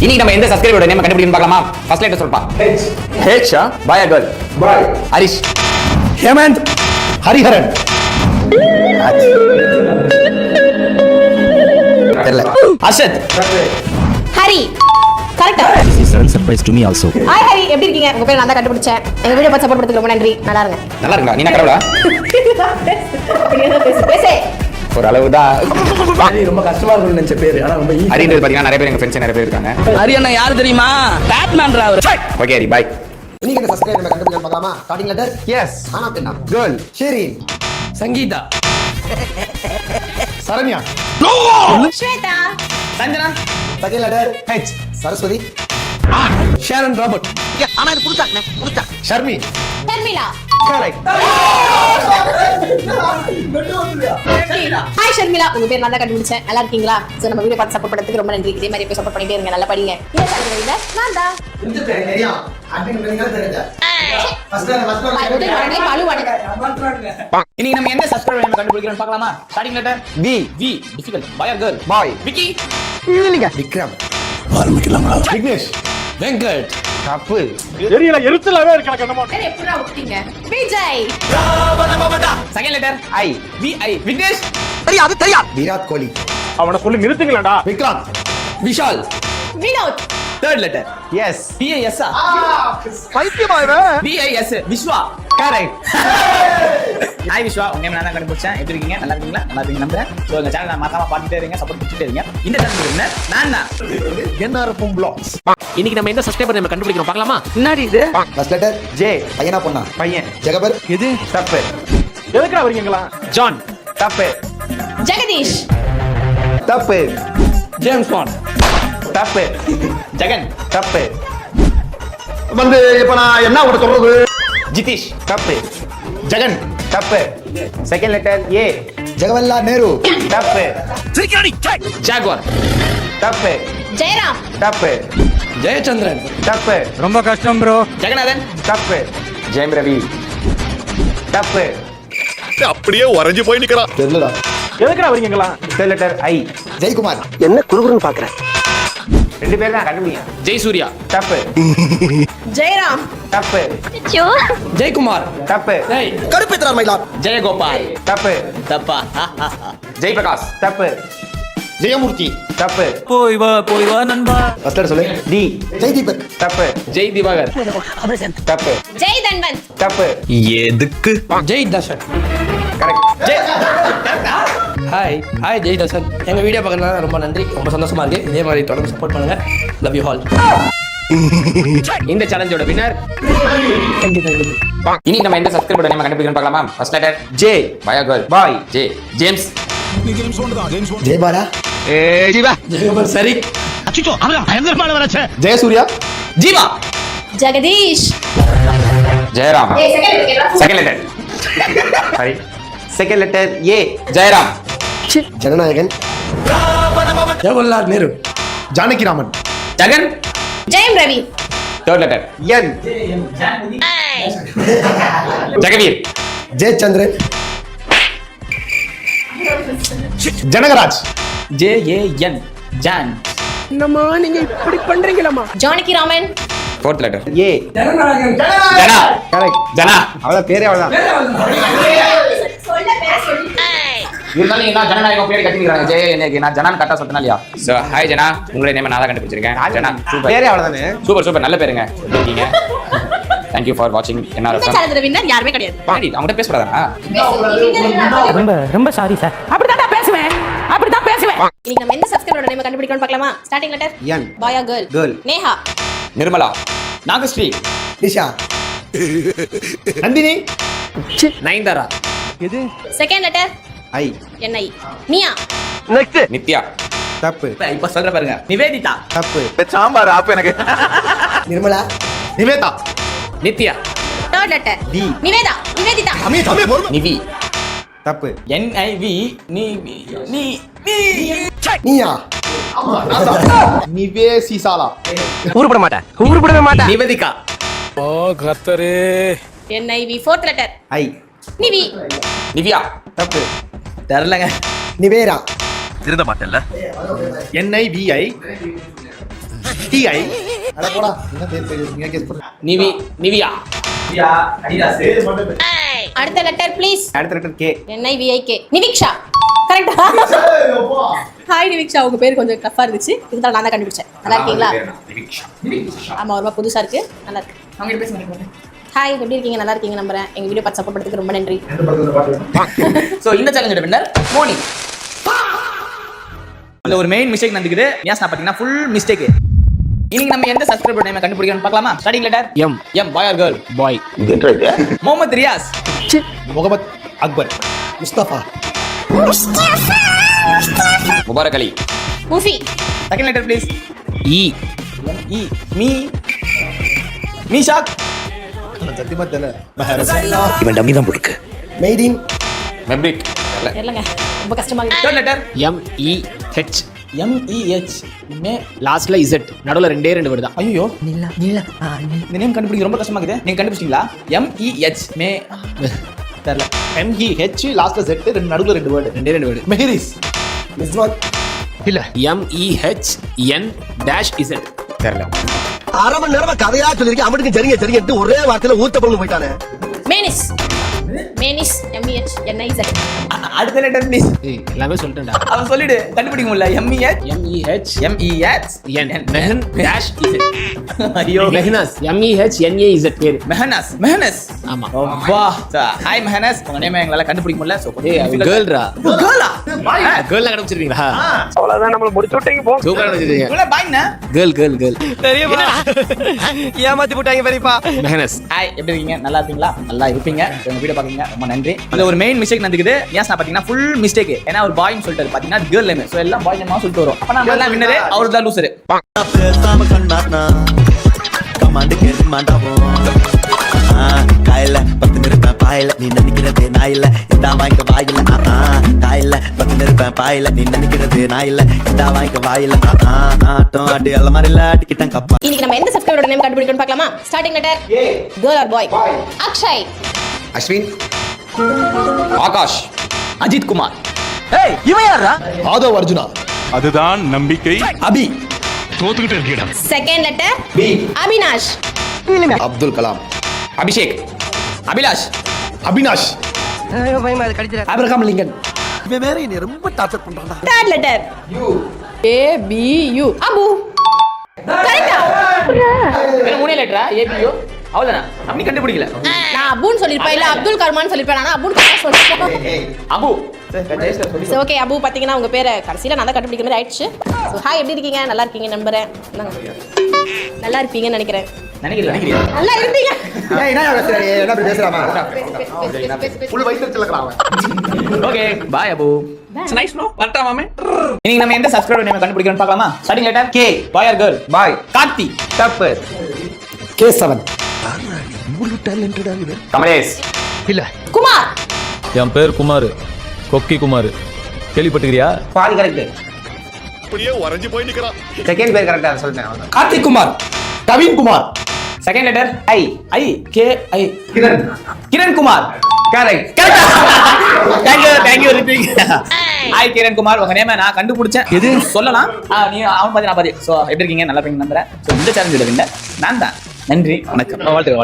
இன்னைக்கு நம்ம எந்த சப்ஸ்கிரைபரோட நேம் கண்டுபிடிக்கணும் பார்க்கலாமா? ஃபர்ஸ்ட் லெட்டர் சொல்லுப்பா. H பாய் ஆ கேர்ள்? பாய். ஹரிஷ். ஹேமந்த். ஹரிஹரன். தெரியல. அர்ஷத். ஹரி. கரெக்ட்டா? This is a surprise to me also. Hi Hari, எப்படி இருக்கீங்க? உங்க பேர் நான் தான் கண்டுபிடிச்சேன். எங்க வீடியோ பார்த்து சப்போர்ட் பண்ணதுக்கு ரொம்ப நன்றி. நல்லா இருங்க. நல்லா இருக்கா? நீ என்ன கடவுளா? பேசு. ஒரு அளவு தான். ஹரி ரொம்ப கஷ்டமா இருக்கும்னு நினைச்ச பேரு, ஆனா ரொம்ப ஈஸி. ஹரின்றது பாத்தீங்கன்னா நிறைய பேர் எங்க ஃப்ரெண்ட்ஸ் நிறைய பேர் இருக்காங்க. ஹரி அண்ணா யாரு தெரியுமா? பேட்மேன்ரா அவரு. Okay Hari, bye. இன்னைக்கு இந்த சப்ஸ்கிரைப் நம்ம கண்டுபிடிக்க பார்க்கலாமா? Starting letter S. ஆனா பெண்ணா? Girl. Shereen. Sangeetha. Saranya. Swetha. Sanjana. Second letter H. Saraswathi. Sharon Robert. ஆனா இது புடிச்சா ஷர்மி. ஷர்மிளா. கரெக்ட். ஹாய் ஷர்மிளா, உங்க பேர் நான் தான் கண்டுபிடிச்சேன். நல்லா இருக்கீங்களா? சோ நம்ம வீடியோ பார்த்து சப்போர்ட் பண்ணதுக்கு ரொம்ப நன்றி. இதே மாதிரி போய் சப்போர்ட் பண்ணிட்டே இருங்க. நல்லா படிங்க. இந்த சேனல்ல நான் தான். இந்த பேர் தெரியா? அட்மின் பண்ணிங்க தெரிஞ்சா. ஃபர்ஸ்ட் முதல் வாரமே பாலுவானே. இன்னைக்கு நம்ம எந்த சப்ஸ்கிரைபர் நேம் கண்டுபிடிக்கணும் பார்க்கலாமா? Starting letter V. V. Difficult. Boy ஆ கேர்ள்? பாய். விக்கி. இல்லங்க விக்ரம். விக்னேஷ். வெங்கட். தப்பு. தெரியல, எரிச்சலாவே இருக்கா கண்ணமா. பேர் எப்பறா விட்டீங்க? Vijay. Second letter I. V I. Vignesh. Virat Kohli. அவனை சொல்லி நிறுத்துங்களேடா. Vikranth. Vishal. Vinoth. Third letter S. V I S. பைத்தியமா இவன். V I S. Viswa. Correct. Hi Viswa, உங்க நேம் நான் தான் கண்டுபிடிச்சேன். எப்படி இருக்கீங்க? நல்லா இருக்கீங்களா? நல்லா இருக்கீங்க நம்புறேன். சோ இந்த சேனலை மறக்காம பார்த்துட்டே இருங்க, சப்போர்ட் பண்ணிட்டே இருங்க. இந்த சேனல் என்ன? நான் தான் என்ஆர்எஃப் ப்ளாக்ஸ். இன்னைக்கு நம்ம எந்த சப்ஸ்கிரைபர் நேம் கண்டுபிடிக்கணும் பார்க்கலாமா? என்னடி இது? First letter J. பையனா பொண்ணா? பையன். ஜெகபர். எது? தப்பு. எதுக்குடா வரீங்களா? ஜான். தப்பு. ஜெகதீஷ். தப்பு. James bond. தப்பு. ஜெகன். தப்பு. வந்து இப்ப நான் என்ன உட சொல்றது? ஜிதேஷ். தப்பு. ஜெகன். தப்பு. Second letter A. ஜெகவல்லா நேரு. தப்பு. ஜாகுவார். தப்பு. ஜெயராம். தப்பு. ஜெயச்சந்திரன். தப்பு. ரொம்ப கஷ்டம் ப்ரோ. ஜெகநாதன். தப்பு. ஜெயம் ரவி. தப்பு. அப்படியே உறைஞ்சு போய் நிக்கிறான். தெரியலடா. எதுக்குடா வரீங்களா? Third letter I. ஜெயக்குமார். ரெண்டு பேர் தான் கண்டுபிடிங்க. ஜெய் சூர்யா. தப்பு. ஜெயராம். தப்பு. ஜெயக்குமார். தப்பு. கருப்பேத்ரார் மயிலா. ஜெயகோபால். தப்பு. தப்பா. ஜெயபிரகாஷ். தப்பு. ஜெயமூர்த்தி. தப்பு. போய் வா நண்பா. ஃபர்ஸ்ட் லெட்டர் சொல்லு. டி. ஜெய்தீபக். தப்பு. ஜெய் திவாகர். தப்பு. ஜெய் தன்வந்த். தப்பு. எதுக்கு? ஜெய் தர்ஷன். கரெக்ட். ஹாய் ஜெய் தர்ஷன். எங்க வீடியோ பார்க்கறதுனால ரொம்ப நன்றி. ரொம்ப சந்தோஷமா இருக்கு. இதே மாதிரி தொடர்ந்து சப்போர்ட் பண்ணுங்க. Love you all. இந்த சேலஞ்சோட வின்னர். இனி நம்ம எந்த சப்ஸ்கிரைபரோட நேம் கண்டுபிடிக்கணும் பார்க்கலாமா? First letter J. பாய் ஆ girl? Boy. J. James. Jayabala. Jayakumar சரி. ஜெயசூர்யா. ஜீவா. ஜெகதீஷ். ஜெயராம். செகண்ட் லெட்டர் சரி. Second letter A. Jayaram. Jananayagan. Jawaharlal Nehru. Janakiraman. Jagan. Jayam Ravi. Third letter N. Jagaveer. Jayachandran. Janagaraj. J A N. John. Janaki Raman. Fourth letter A. Jana. Correct. Jana. அவ்வளவு பேரே அவ்வளவுதான். இருந்தாலும் நீங்க என்ன ஜனநாயகம் பேர் கட்டிக்கிறாங்க. ஜே எனக்கு நான் ஜனான் கரெக்டா சொல்றேனா இல்லையா? சோ ஹாய் ஜனா, உங்களுடைய நேம் நான் தான் கண்டுபிடிச்சிருக்கேன். ஜனா. சூப்பர். பேரே அவ்வளவுதானே. சூப்பர் நல்ல பேருங்க. இருக்கீங்க. Thank you for watching NRF. இந்த சேனலோட வின்னர் யாருமே கிடையாது. அவங்ககிட்ட பேசக்கூடாதா? ரொம்ப சாரி சார். அப்படிதான் பேசுவேன். இன்னைக்கு நம்ம எந்த சப்ஸ்கிரைபரோட நேம் கண்டுபிடிக்கணும் பார்க்கலாமா? Starting letter N. Boy ah girl? Girl. Neha. Nirmala. Nagasri. Nisha. Nandini. Nayanthara. Second letter I. N I. மியா. நித்யா. தப்பு. இப்ப சொல்ற பாருங்க. நிவேதிதா. தப்பு. சாம்பார் ஆப்பு எனக்கு. Nirmala. Niveda. Nithya. Third letter D. Niveda. Nivedita. Nivi. தப்பு. NIV. நீயா. நிவேசிசாலா. உருப்படவே மாட்டேன். Nivedhika. NIV. Fourth letter I. Nivi. Nivya. தப்பு. தெரியலங்க. நிவேரா. திருந்த மாட்டேன்ல. NIVI. டிஐ அட போடா என்ன பேர் பேர் நீங்க கெஸ் பண்ணுங்க நிவியா அடிடாஸ். அடுத்த லெட்டர் ப்ளீஸ். அடுத்த லெட்டர் கே. NIVIK. நிவிக்ஷா. கரெக்ட்டா? ஹாய் நிவிக்ஷா, உங்க பேர் கொஞ்சம் டஃபா இருந்துச்சு. இருந்தாலும் நான் தான் கண்டுபிடிச்சேன். நல்லா இருக்கீங்களா? ஆமா, ரொம்ப புதுசா இருக்கு. நல்லா இருக்கு. அவங்க கிட்ட பேசுங்க. ஹாய், எப்படி இருக்கீங்க? நல்லா இருக்கீங்க நம்புறேன். எங்க வீடியோ பார்த்து சப்போர்ட் பண்ணதுக்கு ரொம்ப நன்றி. சோ இந்த சேலஞ்சோட வின்னர் மோனி. அதுல ஒரு மெயின் மிஸ்டேக் நடந்துக்குது. ஏன் பாத்தீங்கன்னா ஃபுல் மிஸ்டேக். இன்னைக்கு நம்ம எந்த சப்ஸ்கிரைபர் நேம் கண்டுபிடிக்கணும் பார்க்கலாமா? Starting letter M boy or girl? Boy. Mohammed Riyaz. Mohammed Akbar. Mustafa. Mubarak Ali. Mufi. Second letter please. E E மீ மீஷாக். சத்தியமா தெரியல. இவன் டம்மி தான் போட்டுருக்கு. மேட் இன் மெப்ரிக். இல்லங்க, ரொம்ப கஷ்டமா இருக்கு. Third letter MEH. MEH. மே லாஸ்ட்ல இசட், நடுவுல ரெண்டு வேர்டு தான். ஐயோ இந்த நேம் கண்டுபிடிக்க ரொம்ப கஷ்டமா இருக்குது. நீங்க கண்டுபிடிச்சீங்களா? MEH மே தெரியல. MGH லாஸ்ட்ல Z ரெண்டு நடுவுல ரெண்டு வேர்டு. ரெண்டு வேர்டு. மெஹரிஸ். மிஸ்வாக். இல்ல MEHN -Z. தெரியல. அரை மணி நேரமா கதையா சொல்லிருக்கேன். அவனுக்கு சரிங்க ஒரே வார்த்தையில ஊத்த பொண்ணு போயிட்டானே. மேனிஸ். MEHNIZ. அடுத்த லெட்டர் ப்ளீஸ். எல்லாமே சொல்லிட்டேன்டா. அவன் சொல்லிடு, கண்டுபிடிக்க முடியல. MEHN மெஹன் -Z. ஐயோ மெஹனாஸ் MEHNAZ பேரு. மெஹனஸ். ஆமா. வா ஹாய் மெஹனஸ், உங்க நேம் எங்களால கண்டுபிடிக்க முடியல. சோ கேர்ள்ரா. கேர்ளா? கேர்ள் கண்டுபிடிச்சிருக்கீங்களா? அவ்வளவுதான் நம்மள முடிச்சு விட்டீங்க போ. சூப்பரா கண்டுபிடிச்சிருக்கீங்க. இவள பாய்னா? கேர்ள். தெரியுமா? ஏமாத்தி போட்டாங்க பெரியப்பா. மெஹனஸ். ஹாய், எப்படி இருக்கீங்க? நல்லா இருக்கீங்களா? நல்லா இருப்பீங்க. உங்க வீடியோ பாக்குறீங்க ரொம்ப நன்றி. இதுல ஒரு மெயின் மிஸ்டேக் நடந்துக்குது. ஏன் பாத்தீங்கன்னா ஃபுல் மிஸ்டேக். ஏன்னா ஒரு பாய்னு சொல்லிட்டு பாத்தீங்கன்னா கேர்ள் நேம். சோ எல்லாம் பாய் நேமா சொல்லிட்டு வரோம். அப்ப நம்ம எல்லாம் வின்னரே அவர் தான் லூசர். பேசாம கண்டானா கமாண்டு கேட்டு மாட்டாவோம். காயில பத்து நிறுப்பேன் பாயில நீ நினைக்கிறது நான் இல்ல. இந்த வாய்க்க வாயில காயில பத்து நிறுப்பேன் பாயில நீ நினைக்கிறது நான் இல்ல. இந்த வாய்க்க வாயில ஆட்டம் ஆட்டு எல்லா மாதிரி இல்ல ஆட்டிக்கிட்டேன் கப்பா. இன்னைக்கு நம்ம எந்த சப்ஸ்கிரைபரோட நேம் கண்டுபிடிக்கணும் பார்க்கலாமா? Starting letter girl or boy? Akshay. Ashwin. Akash. Ajith Kumar. ஏய் இவன் யாரா? ஆதவ் அர்ஜுனா. அதுதான் நம்பிக்கை. அபி. தோத்துக்கிட்டு இருக்கீடா. Second letter Abinash. Abdul Kalam. Abhishek. Abhilash. Abinash. Abraham Lincoln. இவன் வேற என்னை ரொம்ப டார்ச்சர் பண்றான்டா. Third letter ABU. அபு. கரெக்ட்டா? வேற மூணே லெட்டரா? ABU. அவ்வளவுதானா? அப்படி கண்டுபிடிக்கல. நான் அபுன்னு சொல்லிருப்பேன், இல்ல அப்துல் கர்மான்னு சொல்லிருப்பேன். ஆனா அபுன்னு கரெக்டா சொல்லிருப்பேன். அபு. சோ ஓகே, அபு பாத்தீங்கன்னா உங்க பேரை கடைசியில நான் தான் கண்டுபிடிக்கிற மாதிரி ஆயிடுச்சு. சோ ஹாய், எப்படி இருக்கீங்க? நல்லா இருக்கீங்க நம்புறேன். நல்லா இருப்பீங்கன்னு நினைக்கிறேன். நினைக்கிறீங்க? நல்லா இருப்பீங்க. என்ன பேசுறாரு? என்ன அப்படி பேசுறாமா? பேசு. ஃபுல் வயித்துல சிலக்கறான் அவன். Okay bye Abu. It's nice bro. வரட்டா மாமே. இன்னைக்கு நம்ம எந்த சப்ஸ்கிரைபர் நேம் கண்டுபிடிக்கணும் பார்க்கலாமா? Starting letter K. Boy or girl? Boy. Karthi. தப்பு. K7. இவ்வளவு டேலண்டடா இவன். கமலேஷ். இல்ல. குமார். என் பேர் குமார், கொக்கி குமார். கேள்விப்பட்டுக்கிறியா? பாதி கரெக்ட். அப்படியே உறைஞ்சு போய் நிக்கிறான். செகண்ட் பேர் கரெக்ட்டா சொல்றேன். Karthik Kumar. Kavin Kumar. Second letter I Kiran Kumar. Correct. Thank you Hrithik. Hi Kiran Kumar, உங்க நேம நான் கண்டுபிடிச்சேன். எது சொல்லலாம்? நீ அவன் பாதி நான் பாதி. சோ எப்படி இருக்கீங்க? நல்லா இருக்கீங்க நம்புறேன். சோ இந்த சேலஞ்சோட வின்னர் நான் தான். நன்றி, வணக்கம். வாழ்த்துக்கள்.